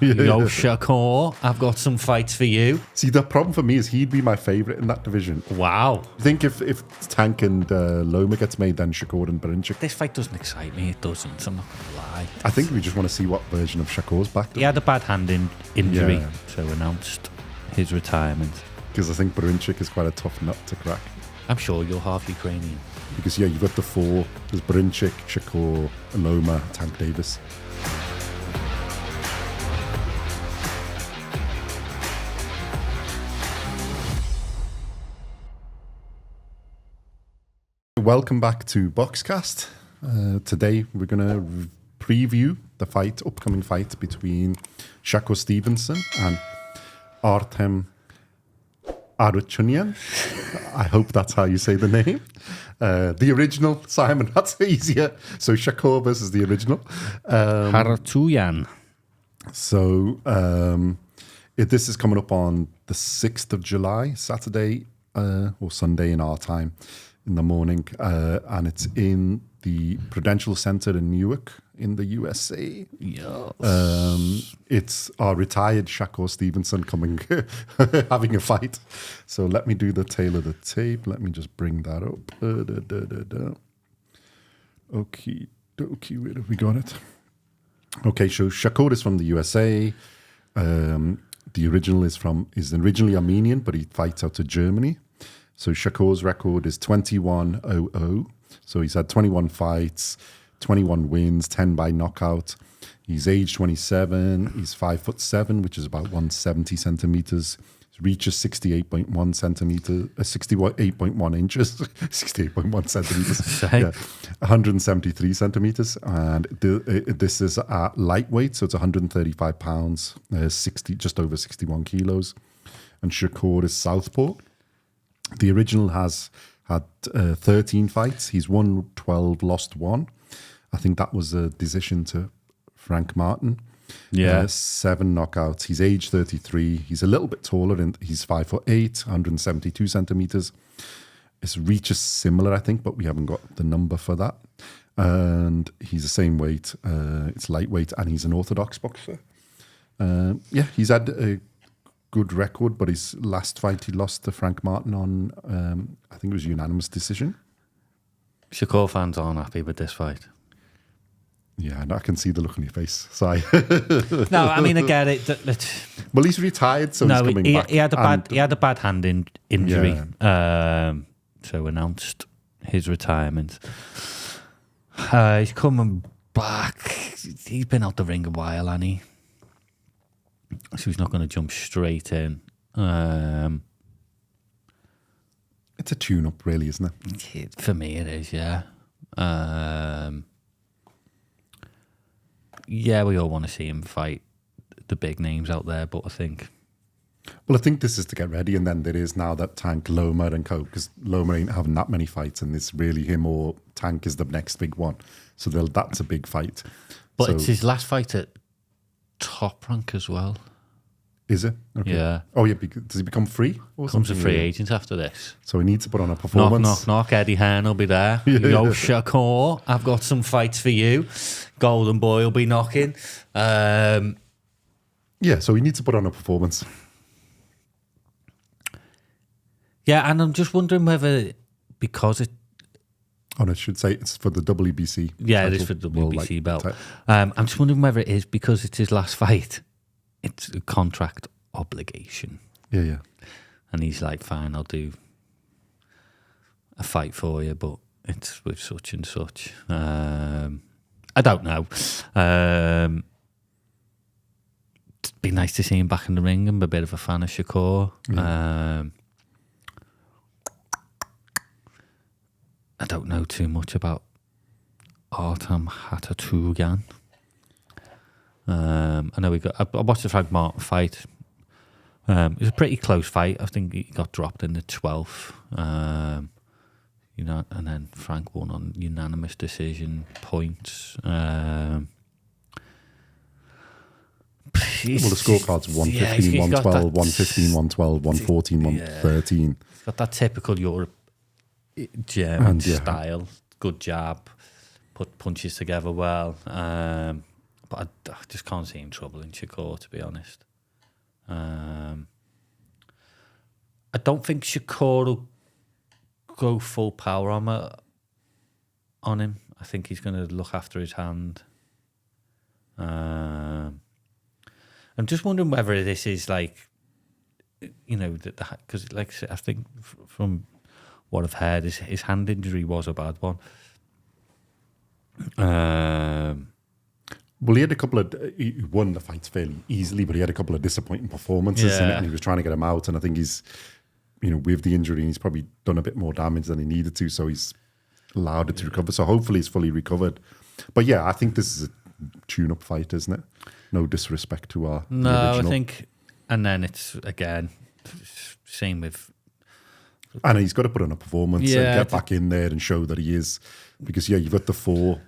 Yo, Shakur, I've got some fights for you. See, the problem for me is he'd be my favourite in that division. Wow. I think if Tank and Loma gets made, then Shakur and Berinchik. This fight doesn't excite me, it doesn't, I'm not going to lie. I think we just want to see what version of Shakur's back. He had a bad hand injury, so announced his retirement. Because I think Berinchik is quite a tough nut to crack. I'm sure you're half Ukrainian. Because, you've got the four. There's Berinchik, Shakur, Loma, Tank Davis. Welcome back to BoxCast. Today we're going to preview the upcoming fight between Shakur Stevenson and Artem Harutyunyan. I hope that's how you say the name. The original, Simon, that's easier. So Shakur versus the original. Harutyunyan. So this is coming up on the 6th of July, Saturday or Sunday in our time. In the morning, and it's in the Prudential Center in Newark in the USA. Yes. It's our retired Shakur Stevenson coming, having a fight. So let me do the tail of the tape. Let me just bring that up. Okie dokie, where have we got it? Okay, so Shakur is from the USA. The original is originally Armenian, but he fights out of Germany. So Shakur's record is 21-0-0. So he's had 21 fights, 21 wins, 10 by knockout. He's age 27. He's 5'7", which is about 170 centimeters. His reach is 68.1 centimeters, 68.1 inches, 68.1 centimeters. 173 centimeters. And this is at lightweight, so it's 135 pounds, just over 61 kilos. And Shakur is southpaw. The original has had 13 fights. He's won 12, lost 1. I think that was a decision to Frank Martin. 7 knockouts. He's age 33. He's a little bit taller, and he's 5'8", 172 centimeters. His reach is similar, I think, but we haven't got the number for that. And he's the same weight. It's lightweight, and he's an orthodox boxer. He's had a good record, but his last fight he lost to Frank Martin on I think it was a unanimous decision. Shakur fans aren't happy with this fight. Yeah, and I can see the look on your face. Sorry. No, I mean, I get it. Well, he's retired, so he's coming back. He had a bad hand injury, so announced his retirement. He's coming back. He's been out the ring a while, hasn't he? So he's not going to jump straight in. It's a tune-up, really, isn't it? For me, it is, yeah. We all want to see him fight the big names out there, but I think this is to get ready, and then there is now that Tank, Loma and co, because Loma ain't having that many fights, and it's really him or Tank is the next big one. So that's a big fight. But it's his last fight at Top Rank as well. Is it? Okay. Yeah. Oh, yeah. Does he become free? Becomes a free agent after this. So he needs to put on a performance. Knock. Eddie Hearn will be there. Yo, Shakur, I've got some fights for you. Golden Boy will be knocking. So he needs to put on a performance. Yeah, and I'm just wondering whether because it... I should say it's for the WBC. Yeah, it is for the WBC belt. I'm just wondering whether it is because it's his last fight. It's a contract obligation. Yeah. And he's like, fine, I'll do a fight for you, but it's with such and such. I don't know. It'd be nice to see him back in the ring. I'm a bit of a fan of Shakur. Yeah. I don't know too much about Artem Harutyunyan. I know I watched the Frank Martin fight. It was a pretty close fight. I think he got dropped in the 12th. And then Frank won on unanimous decision points. The scorecards 115, 112, 115, 112, 114, 113. He's got that typical German style. Good jab, put punches together well. But I just can't see him troubling Shakur, to be honest. I don't think Shakur will go full power armor on him. I think he's going to look after his hand. I'm just wondering whether this is like, because like I think from what I've heard, his hand injury was a bad one. Well, he had a couple of... He won the fights fairly easily, but he had a couple of disappointing performances in it, and he was trying to get him out, and I think he's, with the injury, he's probably done a bit more damage than he needed to, so he's allowed it to recover. So hopefully he's fully recovered. But yeah, I think this is a tune-up fight, isn't it? No disrespect to our No, original. I think... And then it's, again, same with... And he's got to put on a performance and get back in there and show that he is. Because, you've got the four...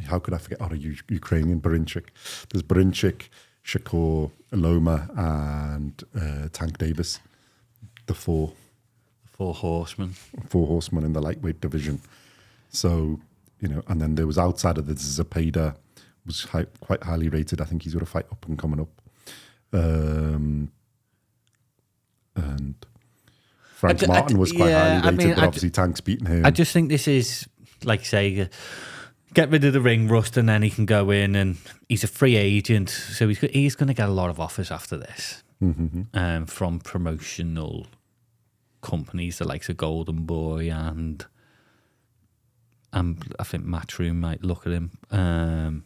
how could I forget? Ukrainian, Barinchik. There's Barinchik, Shakur, Loma, and Tank Davis. The four horsemen. Four horsemen in the lightweight division. So, and then there was outside of this, Zepeda was quite highly rated. I think he's got a fight up and coming up. And Frank Martin was quite highly rated, but obviously Tank's beaten him. I just think this is, like say, get rid of the ring rust and then he can go in, and he's a free agent, so he's going to get a lot of offers after this from promotional companies, the likes of Golden Boy and I think Matchroom might look at him. I'm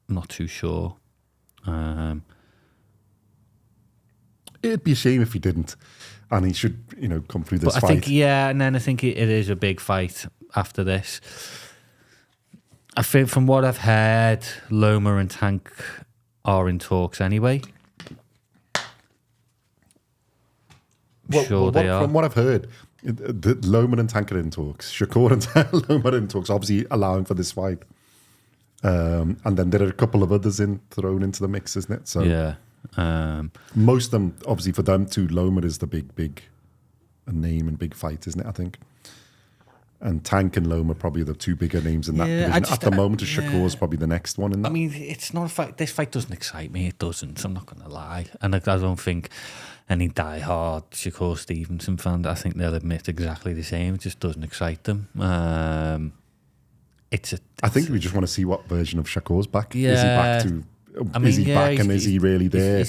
not too sure. It'd be a shame if he didn't, and he should, come through this fight. I think, and then I think it is a big fight after this. I think from what I've heard, Loma and Tank are in talks anyway. They are. From what I've heard, Loma and Tank are in talks. Shakur and Loma are in talks, obviously allowing for this fight. And then there are a couple of others thrown into the mix, isn't it? So yeah. Most of them, obviously for them too, Loma is the big name and big fight, isn't it, I think? And Tank and Loma are probably the two bigger names in that division. At the moment, Shakur's probably the next one in that. I mean, it's not a fight. This fight doesn't excite me. It doesn't. I'm not going to lie. And I don't think any diehard Shakur Stevenson fan, I think they'll admit exactly the same. It just doesn't excite them. I think we just want to see what version of Shakur's back. Yeah. Is he back to... is he back and is he really there?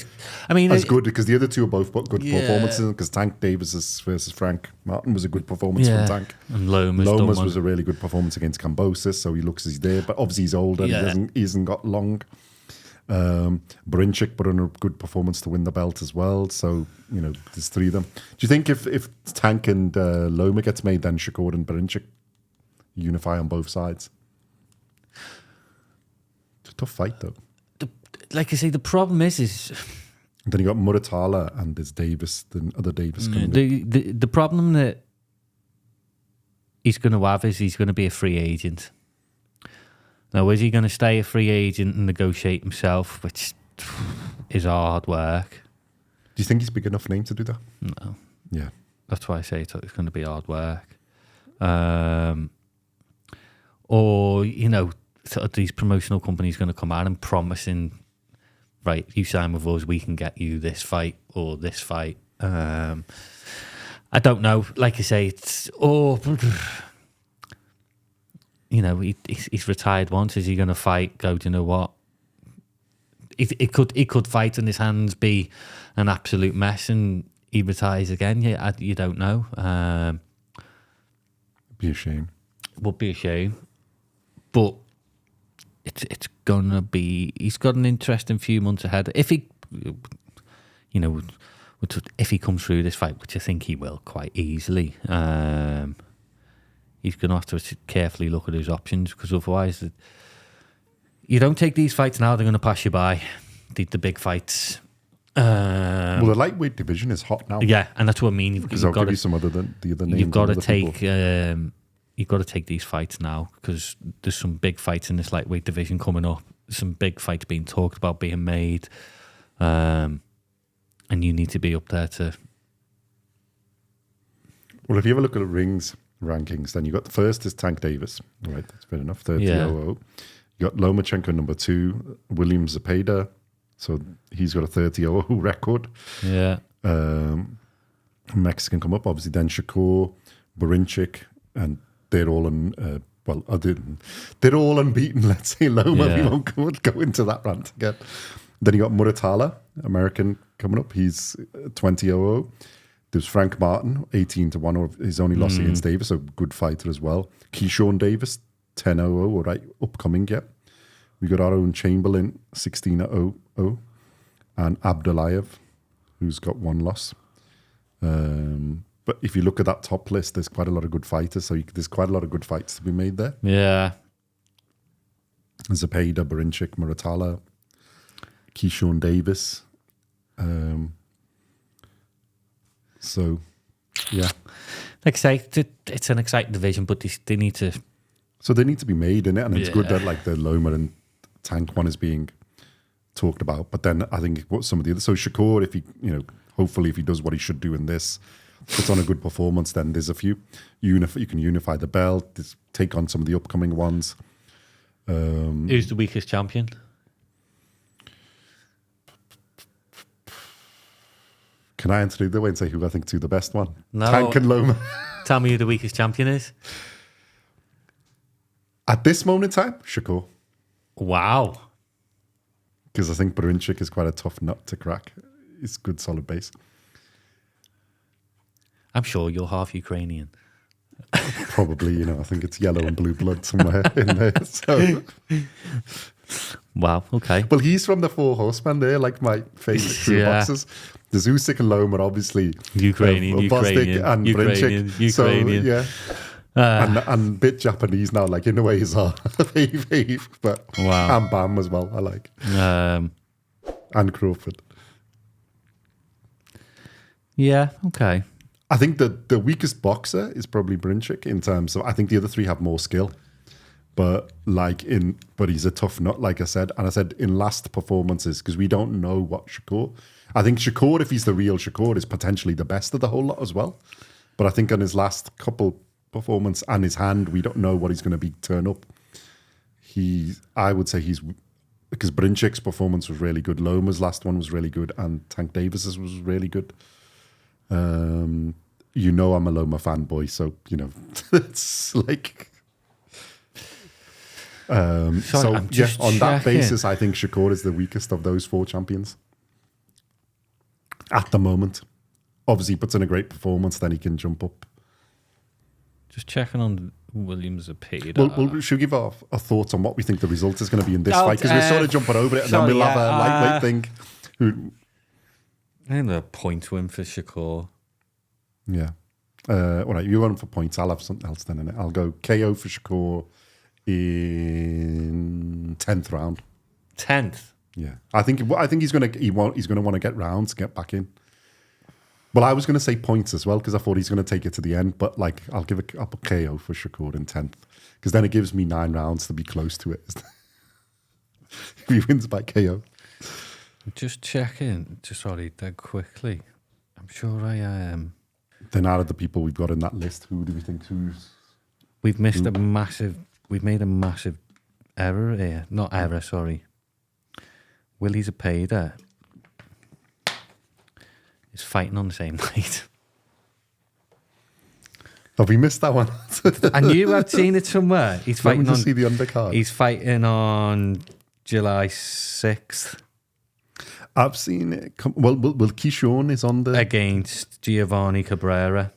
As good, because the other two are both good performances, because Tank Davis versus Frank Martin was a good performance from Tank. And Loma's was a really good performance against Kambosos, so he looks as he's there, but obviously he's older, he hasn't got long. Barinchik put on a good performance to win the belt as well, so there's three of them. Do you think if Tank and Loma gets made, then Shakur and Barinchik unify on both sides? It's a tough fight though. Like I say, the problem is then you got Muratala and there's Davis, the other Davis coming in. The problem that he's going to have is he's going to be a free agent. Now, is he going to stay a free agent and negotiate himself, which is hard work? Do you think he's big enough name to do that? No. Yeah. That's why I say it's going to be hard work. Or, sort of these promotional companies going to come out and promising, right, you sign with us, we can get you this fight or this fight. I don't know. Like I say, it's he's retired once. Is he going to fight? Do you know what? It could fight and his hands be an absolute mess and he retires again. You don't know. It'd be a shame. Would be a shame, but it's gonna be. He's got an interesting few months ahead. If he, if he comes through this fight, which I think he will quite easily, he's gonna have to carefully look at his options, because otherwise, you don't take these fights now, they're gonna pass you by. The big fights. Well, the lightweight division is hot now. Yeah, and that's what I mean. Because I'll give you some other than the other names. You've got to take. You've got to take these fights now, because there's some big fights in this lightweight division coming up. Some big fights being talked about, being made, and you need to be up there to. Well, if you have a look at the rings rankings, then you got the first is Tank Davis. Right, that's fair enough. 30-0-0. You got Lomachenko number 2, William Zepeda. So he's got a 30-0 record. Yeah. Mexican come up, obviously. Then Shakur, Borincic, and they're all they're all unbeaten. Let's say Loma. Yeah. We won't go into that rant again. Then you got Muratalla, American, coming up. He's 20-0. There's Frank Martin, 18-1. He's only lost against Davis, so good fighter as well. Keyshawn Davis, 10-0. All right, upcoming yet. We got our own Chamberlain, 16-0. And Abdullayev, who's got 1 loss. But if you look at that top list, there's quite a lot of good fighters. So there's quite a lot of good fights to be made there. Yeah. Zepeda, Borincic, Muratalla, Keyshawn Davis. So, yeah. Like I say, it's an exciting division, but they need to... So they need to be made, innit? And it's good that like the Loma and Tank one is being talked about. But then I think what some of the other... So Shakur, if he, hopefully if he does what he should do in this, puts on a good performance, then there's a few... you can unify the belt, take on some of the upcoming ones. Who's the weakest champion? Can I answer the way and say who I think is the best one? No. Tank and Loma. Tell me who the weakest champion is. At this moment in time, Shakur. Wow. Because I think Borincic is quite a tough nut to crack. It's good, solid base. I'm sure you're half Ukrainian. Probably, I think it's yellow and blue blood somewhere in there. So. Wow, okay. Well, he's from the Four Horsemen there, like my favourite two boxers. There's Usyk and Loma, obviously. Ukrainian and Ukrainian. So, yeah. And bit Japanese now, like in a way he's our but wow. And Bam as well, I like. And Crawford. Yeah, okay. I think the weakest boxer is probably Borincic in terms of, I think the other three have more skill. But he's a tough nut, like I said. And I said in last performances, because we don't know what Shakur. I think Shakur, if he's the real Shakur, is potentially the best of the whole lot as well. But I think on his last couple performance and his hand, we don't know what he's going to be turn up. I would say because Brincic's performance was really good. Loma's last one was really good, and Tank Davis's was really good. I'm a Loma fanboy, so it's like. On that basis, I think Shakur is the weakest of those 4 champions at the moment. Obviously, he puts in a great performance, then he can jump up. Just checking on Williams Zepeda. Well, should we give our thoughts on what we think the result is going to be in this fight? Because we're sort of jumping over it, and then we'll have a lightweight thing. I think a point win for Shakur. Yeah. All right, you're going for points. I'll have something else then in it. I'll go KO for Shakur in 10th round. 10th? Yeah. I think he's going to want to get rounds, get back in. Well, I was going to say points as well because I thought he's going to take it to the end, but I'll put KO for Shakur in 10th because then it gives me 9 rounds to be close to it. If he wins by KO. Just checking, dead quickly. I'm sure I am. Then out of the people we've got in that list, who do we think We've made a massive error here. Not error, sorry. Willie Zepeda is fighting on the same night. Have we missed that one? I knew I'd seen it somewhere. He's fighting on. See the undercard. He's fighting on July 6th. I've seen it. Well, Keyshawn is on the against Giovanni Cabrera.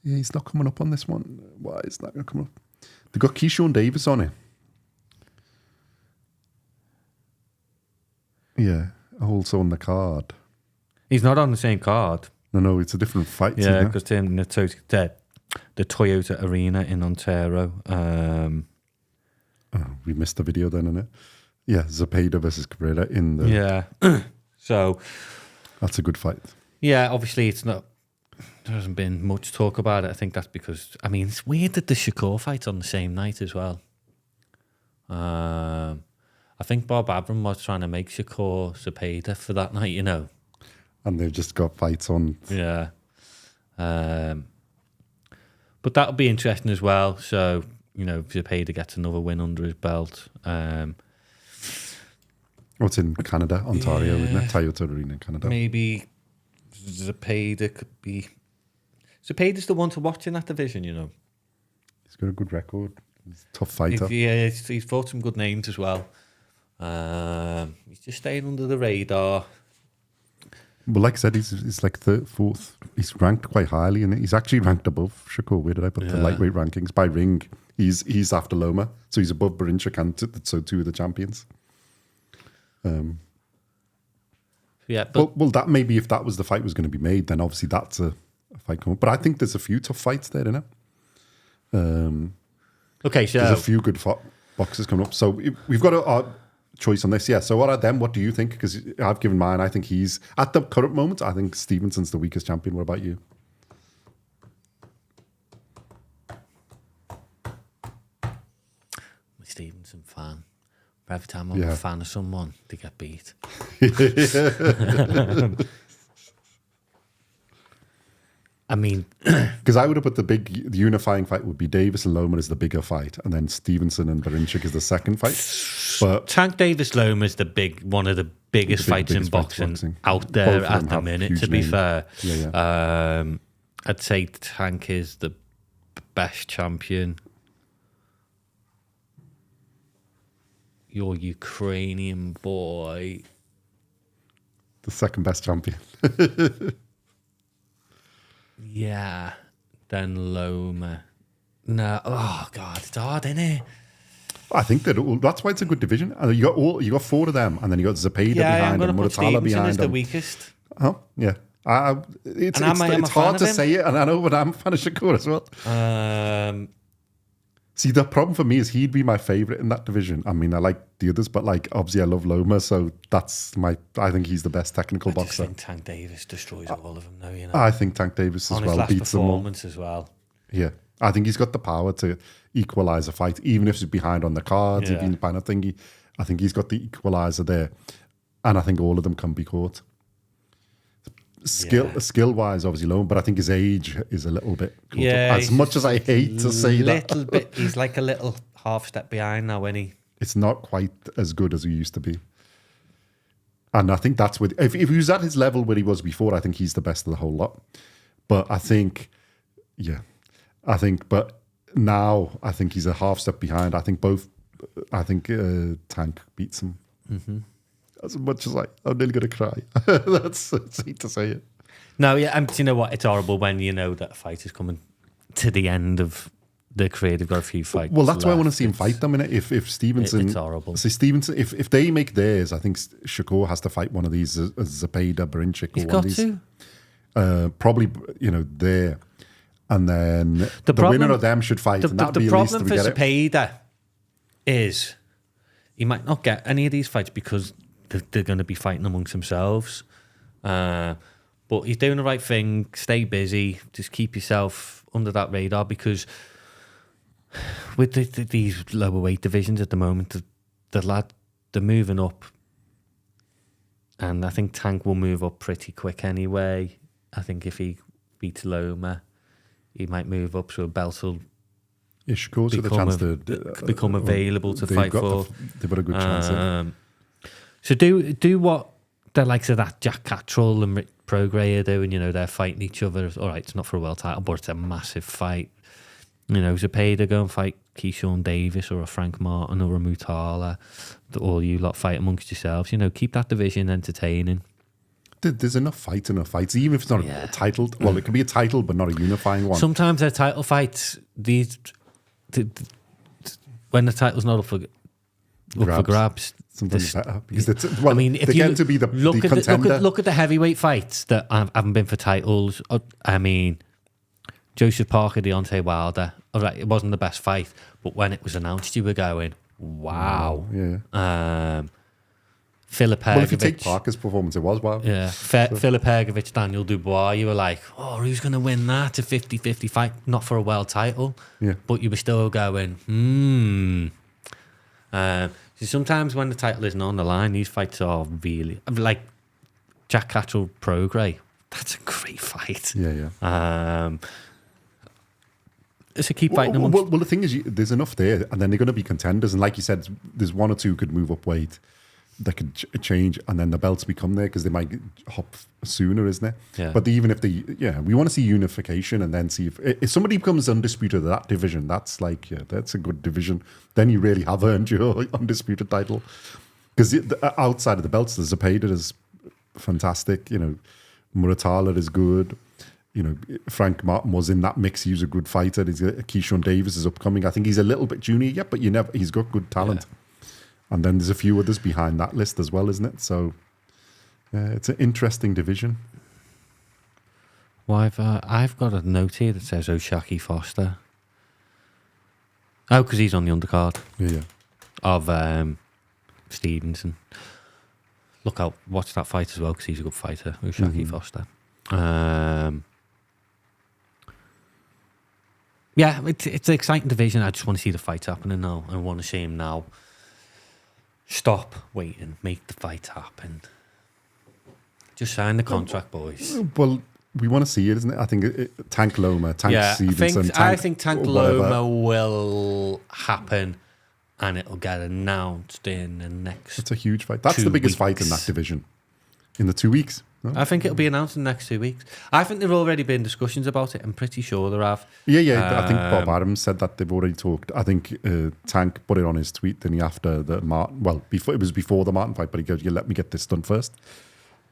Yeah, he's not coming up on this one. Why is that going to come up? They've got Keyshawn Davis on it. Yeah, also on the card. He's not on the same card. No, it's a different fight. Yeah, because they're in the Toyota Arena in Ontario. We missed the video then, innit? Yeah, Zepeda versus Cabrera in the... Yeah. So... That's a good fight. Yeah, obviously it's not... There hasn't been much talk about it. I think that's because... I mean, it's weird that the Shakur fight's on the same night as well. I think Bob Arum was trying to make Shakur Zepeda for that night, And they've just got fights on. Yeah. But that'll be interesting as well. So Zepeda gets another win under his belt. What's in Canada, Ontario, isn't it? Toyota Arena in Canada. Maybe Zepeda could be. Zepeda's the one to watch in that division, He's got a good record. He's a tough fighter. He's fought some good names as well. He's just staying under the radar. Well, like I said, he's like third, fourth. He's ranked quite highly, and he's actually ranked above Shakur. Where did I put the lightweight rankings? By ring, he's after Loma, so he's above Barinchuk and so two of the champions. But well, that maybe if that was the fight was going to be made, then obviously that's a fight coming. But I think there's a few tough fights there, isn't it? Okay, so there's a few good boxers coming up. So we've got a choice on this. Yeah. So what do you think? Because I've given mine. I think he's at the current moment. I think Stevenson's the weakest champion. What about you? I'm a Stevenson fan. But every time I'm a fan of someone, they get beat. I mean, because I would have put the unifying fight would be Davis and Loma as the bigger fight, and then Stevenson and Barinchuk is the second fight. But Tank Davis Loma is one of the biggest fights in boxing out there at the minute. To be fair, I'd say Tank is the best champion. Your Ukrainian boy, the second best champion. Yeah, then Loma. No, oh God, it's hard, isn't it? I think that's why it's a good division. You got four of them, and then you got Zepeda behind and Muratalla behind is them. the weakest. Oh yeah, it's hard to say it, and I know, but I'm a fan of Shakur as well. See, the problem for me is he'd be my favourite in that division. I mean, I like the others, but obviously I love Loma, so I think he's the best technical boxer. I think Tank Davis destroys all of them, though. I think Tank Davis as well beats them all. On his last performance as well. Yeah, I think he's got the power to equalise a fight, even if he's behind on the cards, if he's behind a thingy. I think he's got the equaliser there, and I think all of them can be caught. Skill-wise, obviously Loma, but I think his age is a little bit caught up. As much as I hate to say that. Bit, he's like a little half step behind now, isn't he? It's not quite as good as he used to be. And I think that's if he was at his level where he was before, I think he's the best of the whole lot. But I think, but now I think he's a half step behind. I think Tank beats him. Mm-hmm. As much as I'm nearly going to cry. That's hate to say it. No, yeah, and you know what? It's horrible when you know that a fight is coming to the end of their career. They've got a few fights. Well, that's why I want to see him fight them. If Stevenson, it's horrible. So Stevenson, if they make theirs, I think Shakur has to fight one of these, Zepeda, Barinchuk, or one of these. Probably, there, and then the winner of them should fight. The problem for Zepeda is he might not get any of these fights because they're going to be fighting amongst themselves. But he's doing the right thing. Stay busy. Just keep yourself under that radar, because with these lower weight divisions at the moment, they're moving up. And I think Tank will move up pretty quick anyway. I think if he beats Loma, he might move up, so a belt will become available to fight for. They've got a good chance. So do what the likes of that Jack Catterall and Rick Prograis are doing. They're fighting each other. All right, it's not for a world title, but it's a massive fight. Zepeda go and fight Keyshawn Davis or a Frank Martin or a Mutala. All you lot fight amongst yourselves. Keep that division entertaining. There's enough fights, even if it's not a title. Well, it can be a title, but not a unifying one. Sometimes they're title fights. When the title's not up for grabs. Sometimes better. Because if you get to be the contender. Look at the heavyweight fights that haven't been for titles. I mean, Joseph Parker, Deontay Wilder. All right, it wasn't the best fight, but when it was announced, you were going, wow. Yeah. Filip Hergovic. Well, if you take Parker's performance, it was wow. Yeah. Filip Hergovic, Daniel Dubois, you were like, oh, who's going to win that? A 50-50 fight, not for a world title. Yeah. But you were still going, So sometimes when the title isn't on the line, these fights are really, like Jack Catterall Prograis. That's a great fight. Yeah. So keep fighting them. Well, the thing is, there's enough there, and then they're going to be contenders. And like you said, there's one or two who could move up weight that could change, and then the belts become there because they might hop sooner, isn't it? Yeah. But even if we want to see unification, and then see if somebody becomes undisputed of that division, that's like, that's a good division. Then you really have earned your undisputed title. Because outside of the belts, the Zepeda is fantastic. Muratala is good. Frank Martin was in that mix. He was a good fighter. Keyshawn Davis is upcoming. I think he's a little bit junior yet, but he's got good talent. Yeah. And then there's a few others behind that list as well, isn't it? So it's an interesting division. Well, I've got a note here that says O'Shaki Foster. Oh, because he's on the undercard. Yeah. Of Stevenson. Look out, watch that fight as well, because he's a good fighter, O'Shaki Foster. Yeah, it's an exciting division. I just want to see the fight happening now. I want to see him now. Stop waiting, make the fight happen. Just sign the contract, boys. Well, we want to see it, isn't it? I think Tank Loma, Stevenson. I think Tank Loma will happen, and it'll get announced in the next. It's a huge fight. That's the biggest fight in that division. In the 2 weeks. No? I think it'll be announced in the next 2 weeks. I think there have already been discussions about it. I'm pretty sure there have. Yeah. I think Bob Adams said that they've already talked. I think Tank put it on his tweet, didn't he, after the Martin? Well, it was before the Martin fight, but he goes, "You let me get this done first."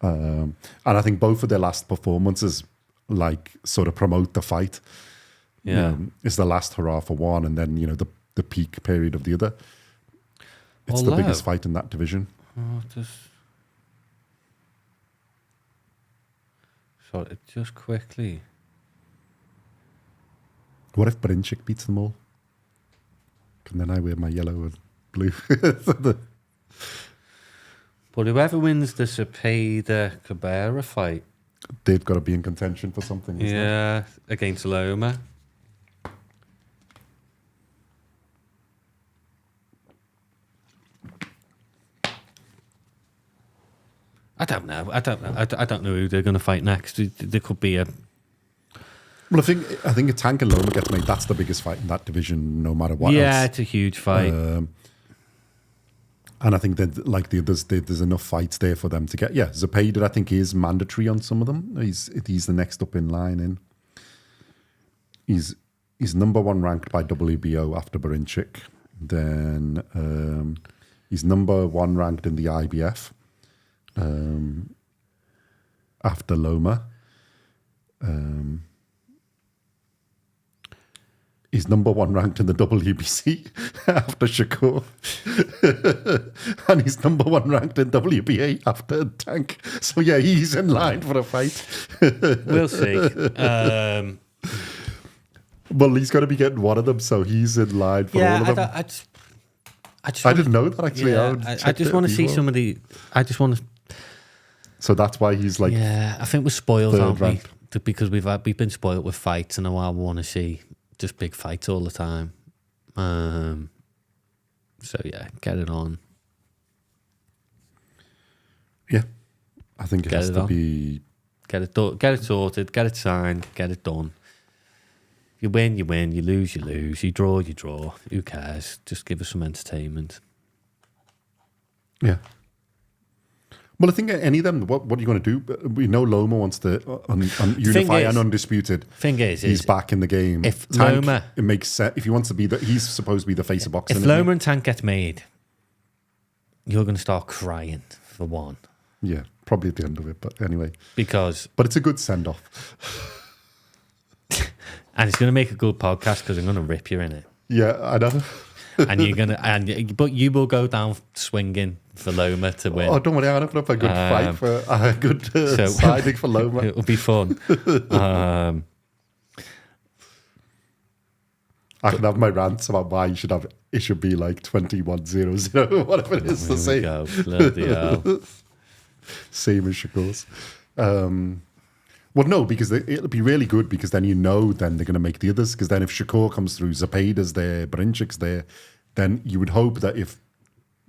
And I think both of their last performances, like, sort of promote the fight. Yeah, it's the last hurrah for one, and then the peak period of the other. It's the biggest fight in that division. So just quickly. What if Brinchik beats them all? And then I wear my yellow and blue. But whoever wins the Zepeda Cabrera fight, they've got to be in contention for something. Yeah, against Loma. I don't know. I don't know who they're going to fight next. There could be a. Well, I think a Tank and Loma gets made. That's the biggest fight in that division, no matter what. Yeah, else. It's a huge fight. And I think that, like the others, there's enough fights there for them to get. Yeah, Zepeda, I think, is mandatory on some of them. He's the next up in line. In he's number one ranked by WBO after Berinchik. Then he's number one ranked in the IBF. After Loma, he's number one ranked in the WBC after Shakur, and he's number one ranked in WBA after Tank. So yeah, he's in line for a fight. We'll see. Well, he's got to be getting one of them, so he's in line for all of them. I didn't know that actually. Yeah, I just want to see some of the. I just want to. So that's why he's like. Yeah, I think we're spoiled, aren't we? Because we've been spoiled with fights, and now I want to see just big fights all the time. So yeah, get it on. Yeah, I think it has to be. Get it sorted, get it signed, get it done. You win, you win. You lose, you lose. You draw, you draw. Who cares? Just give us some entertainment. Yeah. Well, I think any of them, what are you going to do? We know Loma wants to unify and undisputed. Thing is, he's back in the game. If Tank, Loma, it makes sense. If he wants to be he's supposed to be the face of boxing. If Loma and Tank get made, you're going to start crying for one. Yeah, probably at the end of it, but anyway. But it's a good send off. And it's going to make a good podcast because I'm going to rip you in it. Yeah, I know. But you will go down swinging for Loma to win. Oh, don't worry, I'm going to put up a good fight for a good siding for Loma. It'll be fun. I can have my rants about why it should be like 21-0-0, whatever it is to say. Go. Bloody hell. Same as Shakur's. Well, no, because it'll be really good because then then they're going to make the others. Because then if Shakur comes through, Zepeda's there, Berinchik's there, then you would hope that if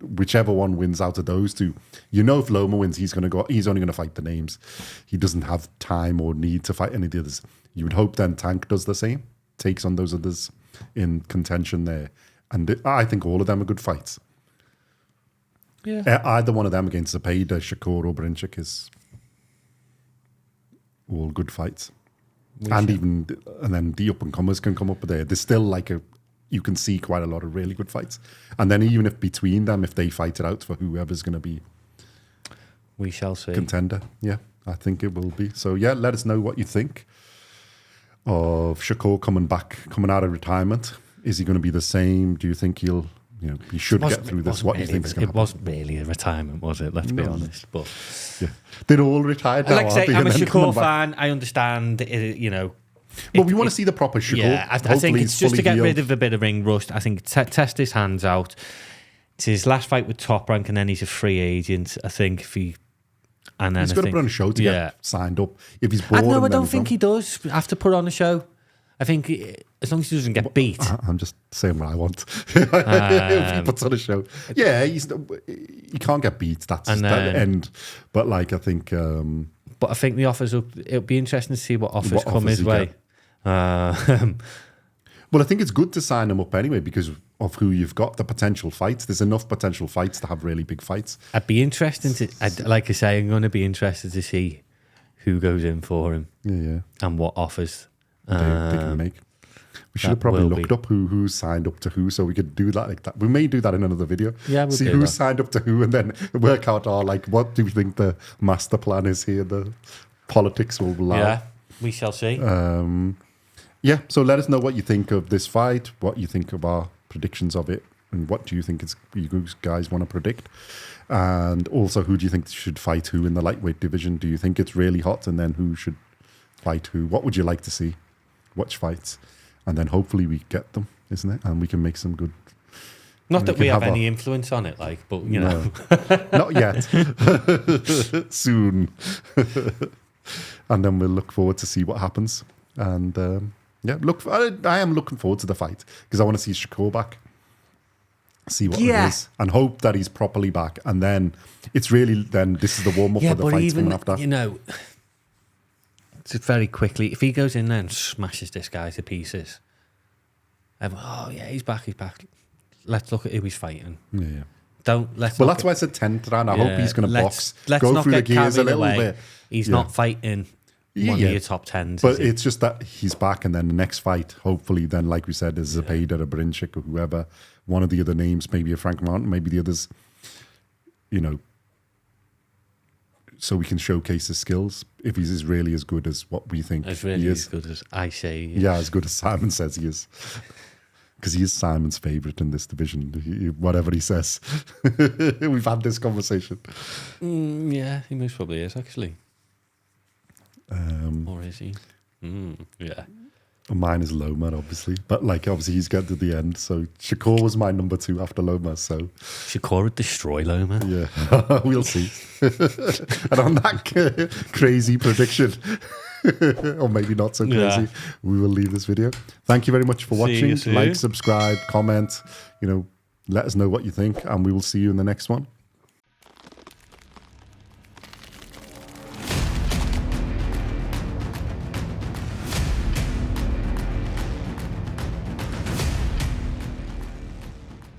whichever one wins out of those two, if Loma wins, he's only going to fight the names. He doesn't have time or need to fight any of the others. You would hope then Tank does the same. takes on those others in contention there. And I think all of them are good fights. Yeah. Either one of them against Zepeda, Shakur, or Brinchik is all good fights. And then the up-and-comers can come up there. There's still like you can see quite a lot of really good fights. And then even if between them, if they fight it out for whoever's going to be... We shall see. Contender. Yeah, I think it will be. So yeah, let us know what you think of Shakur coming out of retirement. Is he going to be the same? Do you think he should get through this? What do you think is going to happen? It wasn't really a retirement, was it? Let's be honest. But yeah, they're all retired now. Like I say, I'm a Shakur fan. I understand, Well, we want to see the proper Shakur. Yeah, I think it's just to get rid of a bit of ring rust. I think test his hands out. It's his last fight with Top Rank, and then he's a free agent. I think if he... And then he's got to put on a show to get signed up. If he's bored, I don't think he does have to put on a show. I think as long as he doesn't get beat. I'm just saying what I want. If he puts on a show. Yeah, he can't get beat. That's the end. But like, I think... but I think the offers it'll be interesting to see what offers come his way. Well, I think it's good to sign him up anyway because of who you've got, the potential fights. There's enough potential fights to have really big fights. I'd be interested like I say, I'm going to be interested to see who goes in for him. Yeah. And what offers they can make. We should have probably looked up who signed up to who so we could do that like that. We may do that in another video. Yeah, we'll see who signed up to who and then work out what do we think the master plan is here, the politics will allow. Yeah, we shall see. Yeah, so let us know what you think of this fight, what you think of our predictions of it, and what do you think you guys want to predict. And also, who do you think should fight who in the lightweight division? Do you think it's really hot? And then who should fight who? What would you like to see? Watch fights. And then hopefully we get them, isn't it? And we can make some good... Not that we have any influence on it, but, know. Not yet. Soon. And then we'll look forward to see what happens. And... yeah, I am looking forward to the fight because I want to see Shakur back, see what it is, and hope that he's properly back. And then it's really this is the warm up for the fights coming after. Just very quickly, if he goes in there and smashes this guy to pieces, he's back. Let's look at who he's fighting. Yeah. That's why I said 10th round. I hope he's going to box. Go through the gears a little bit. He's not fighting. One of your top 10s. But it's just that he's back, and then the next fight, hopefully, then, like we said, is Zepeda, a Brinchik, or whoever. One of the other names, maybe a Frank Martin, maybe the others, so we can showcase his skills if he's really as good as what we think as really he is. As good as I say. Yeah, as good as Simon says he is. Because he is Simon's favourite in this division, whatever he says. We've had this conversation. Yeah, he most probably is, actually. Or is he? Yeah. Mine is Loma, obviously. But, obviously, he's got to the end. So, Shakur was my number 2 after Loma. So Shakur would destroy Loma. Yeah, we'll see. And on that crazy prediction, or maybe not so crazy, we will leave this video. Thank you very much for watching. Like, subscribe, comment. Let us know what you think. And we will see you in the next one.